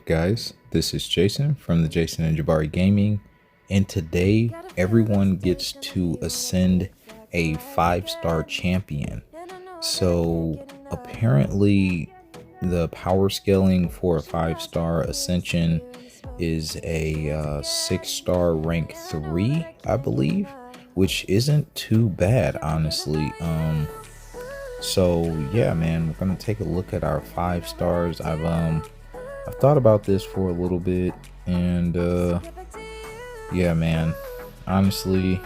guys, this is Jason from the Jason&Jabari Gaming, and today everyone gets to ascend a 5-star champion. So apparently the power scaling for a 5-star ascension is a 6-star rank 3, I believe, which isn't too bad, honestly. So yeah, man, we're gonna take a look at our 5 stars. I've thought about this for a little bit, and yeah, man, honestly,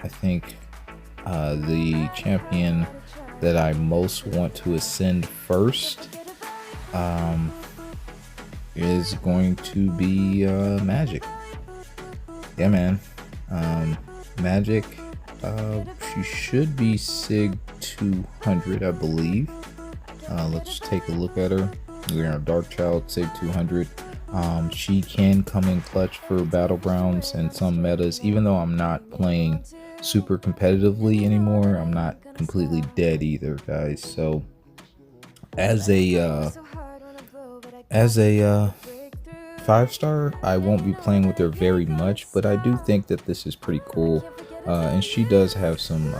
I think the champion that I most want to ascend first is going to be Magic. Yeah, man. Magic, she should be Sig 200, I believe. Let's take a look at her. We're in a Dark Child, Sig 200. She can come in clutch for battlegrounds and some metas. Even though I'm not playing super competitively anymore, I'm not completely dead either, guys. So as a 5-star, I won't be playing with her very much, but I do think that this is pretty cool, and she does have some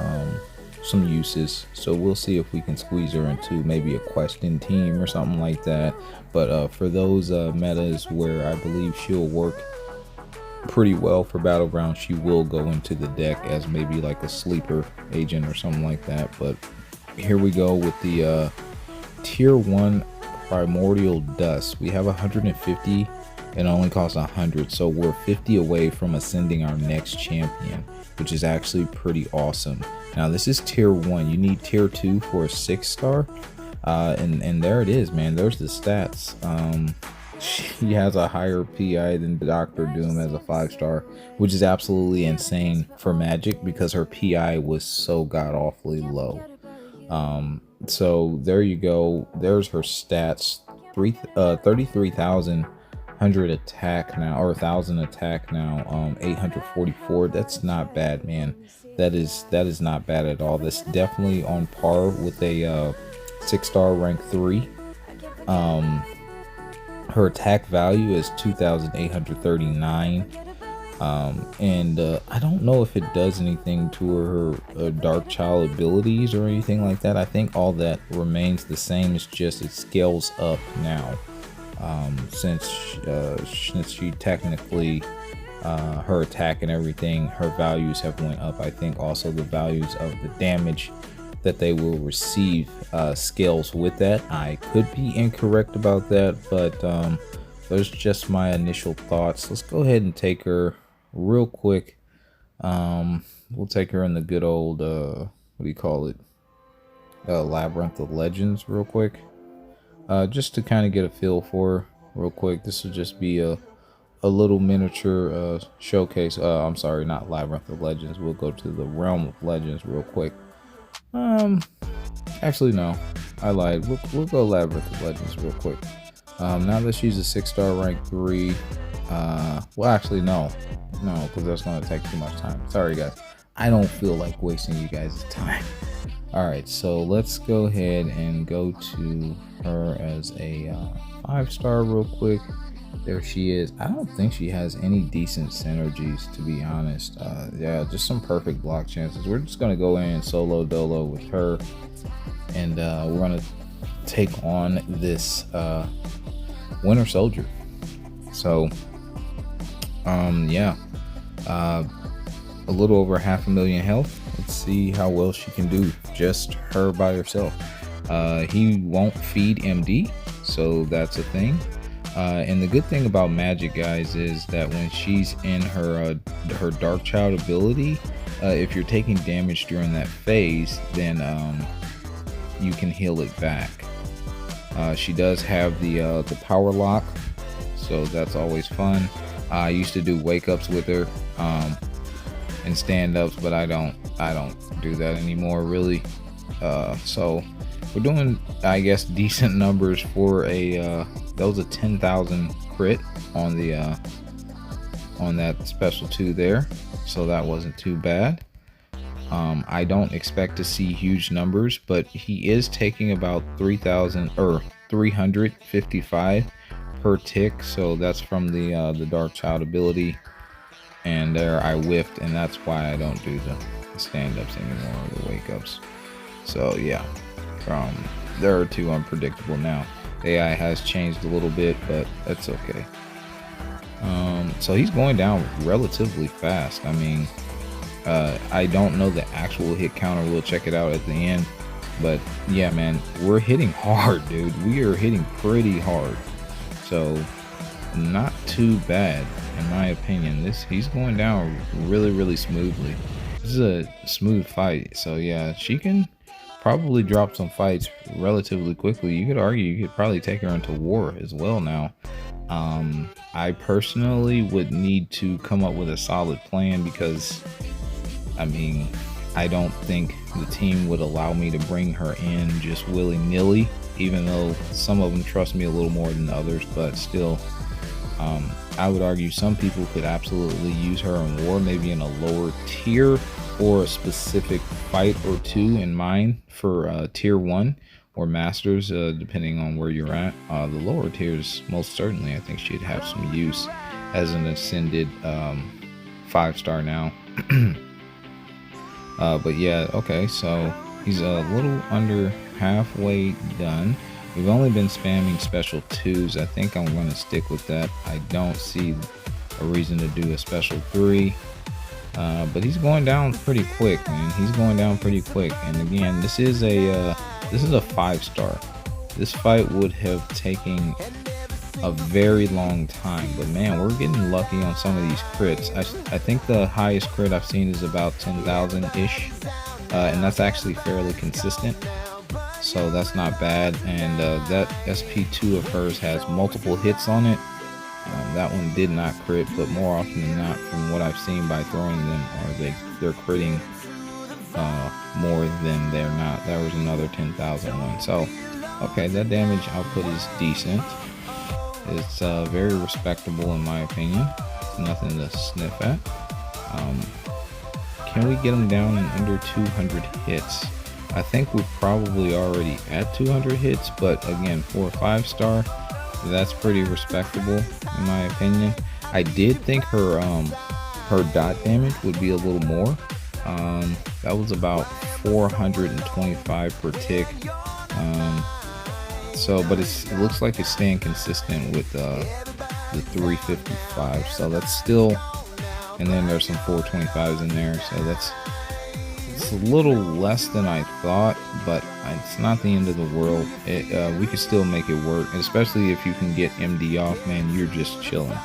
uses, so we'll see if we can squeeze her into maybe a question team or something like that. But for those metas where I believe she'll work pretty well for battleground, she will go into the deck as maybe like a sleeper agent or something like that. But here we go with the tier 1 primordial dust. We have 150 and only costs 100, so we're 50 away from ascending our next champion, which is actually pretty awesome. Now this is tier 1. You need tier 2 for a 6-star, and there it is, man. There's the stats. She has a higher PI than Dr. Doom as a 5-star, which is absolutely insane for Magic because her PI was so god awfully low. So there you go. There's her stats. 33,100 attack now, or 1,000 attack now. 844. That's not bad, man. That is not bad at all. That's definitely on par with a 6-star rank 3. Her attack value is 2,839. And I don't know if it does anything to her Dark Child abilities or anything like that. I think all that remains the same. It's just it scales up now, since she technically her attack and everything, her values have went up. I think also the values of the damage that they will receive scales with that. I could be incorrect about that, but those are just my initial thoughts. Let's go ahead and take her real quick. We'll take her in the good old what do you call it, Labyrinth of Legends real quick, just to kind of get a feel for her real quick. This will just be a little miniature showcase. I'm sorry, not Labyrinth of Legends. We'll go to the Realm of Legends real quick. Actually no, I lied. We'll go Labyrinth of Legends real quick. Now that she's a 6-star rank 3, well, actually no, because that's gonna take too much time. Sorry guys, I don't feel like wasting you guys' time. All right, so let's go ahead and go to her as a 5-star real quick. There she is. I don't think she has any decent synergies, to be honest. Yeah, just some perfect block chances. We're just gonna go in solo dolo with her, and we're gonna take on this Winter Soldier. So yeah, a little over 500,000 health. Let's see how well she can do, just her by herself. He won't feed MD, so that's a thing. And the good thing about Magic, guys, is that when she's in her Dark Child ability, if you're taking damage during that phase, then you can heal it back. She does have the power lock, so that's always fun. I used to do wake ups with her and stand ups, but I don't do that anymore, really. So we're doing, I guess, decent numbers for a that was a 10,000 crit on the on that special 2 there, so that wasn't too bad. I don't expect to see huge numbers, but he is taking about 3,000 or 355 per tick, so that's from the Dark Child ability. And there I whiffed, and that's why I don't do the stand-ups anymore, or the wake-ups. So yeah, there are two unpredictable now. AI has changed a little bit, but that's okay. So he's going down relatively fast. I mean, I don't know the actual hit counter. We'll check it out at the end. But yeah, man, we're hitting hard, dude. We are hitting pretty hard. So not too bad, in my opinion. He's going down really smoothly. This is a smooth fight. So yeah, she can probably drop some fights relatively quickly. You could argue you could probably take her into war as well now. I personally would need to come up with a solid plan, because I mean, I don't think the team would allow me to bring her in just willy-nilly, even though some of them trust me a little more than others. But still, I would argue some people could absolutely use her in war, maybe in a lower tier, or a specific fight or two in mind for tier 1 or masters, depending on where you're at. The lower tiers, most certainly, I think she'd have some use as an ascended 5-star now. But yeah, okay, so he's a little under halfway done. We've only been spamming special 2s. I think I'm going to stick with that. I don't see a reason to do a special 3. But he's going down pretty quick, man. He's going down pretty quick. And again, this is a 5-star. This fight would have taken a very long time, but man, we're getting lucky on some of these crits. I think the highest crit I've seen is about 10,000 ish, and that's actually fairly consistent, so that's not bad. And that SP2 of hers has multiple hits on it. That one did not crit, but more often than not, from what I've seen by throwing them, they're critting more than they're not. That was another 10,000 one. So okay, that damage output is decent. It's very respectable in my opinion. It's nothing to sniff at. Can we get him down in under 200 hits? I think we're probably already at 200 hits, but again, for a 5-star, that's pretty respectable in my opinion. I did think her dot damage would be a little more. That was about 425 per tick. So, but it looks like it's staying consistent with the 355. So that's still, and then there's some 425s in there. So it's a little less than I thought, but it's not the end of the world. We could still make it work, especially if you can get MD off, man. You're just chilling.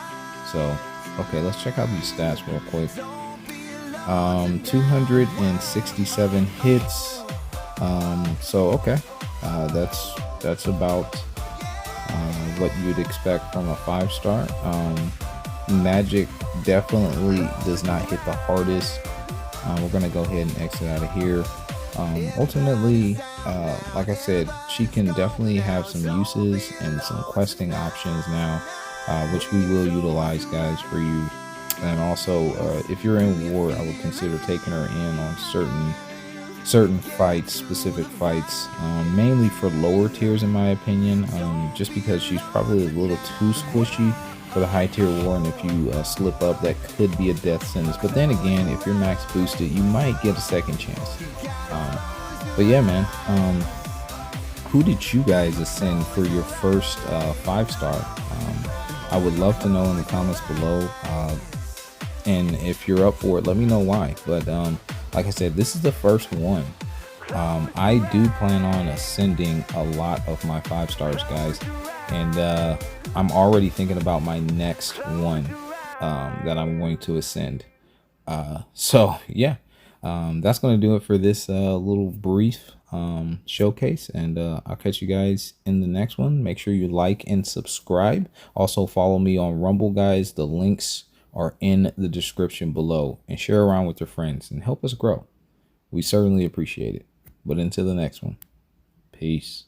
So, okay, let's check out these stats real quick. 267 hits. So okay, that's about what you'd expect from a 5-star. Magic definitely does not hit the hardest. We're gonna go ahead and exit out of here. Ultimately, like I said, she can definitely have some uses and some questing options now, which we will utilize, guys, for you. And also, if you're in war, I would consider taking her in on certain fights, specific fights, mainly for lower tiers in my opinion, just because she's probably a little too squishy for the high tier war, and if you slip up, that could be a death sentence. But then again, if you're max boosted, you might get a second chance. But yeah, man, who did you guys ascend for your first 5-star? I would love to know in the comments below, and if you're up for it, let me know why. But like I said, this is the first one. I do plan on ascending a lot of my 5-stars, guys, and I'm already thinking about my next one that I'm going to ascend. So yeah, that's going to do it for this little brief showcase, and I'll catch you guys in the next one. Make sure you like and subscribe. Also follow me on Rumble, guys. The links are in the description below, and share around with your friends and help us grow. We certainly appreciate it. But until the next one, peace.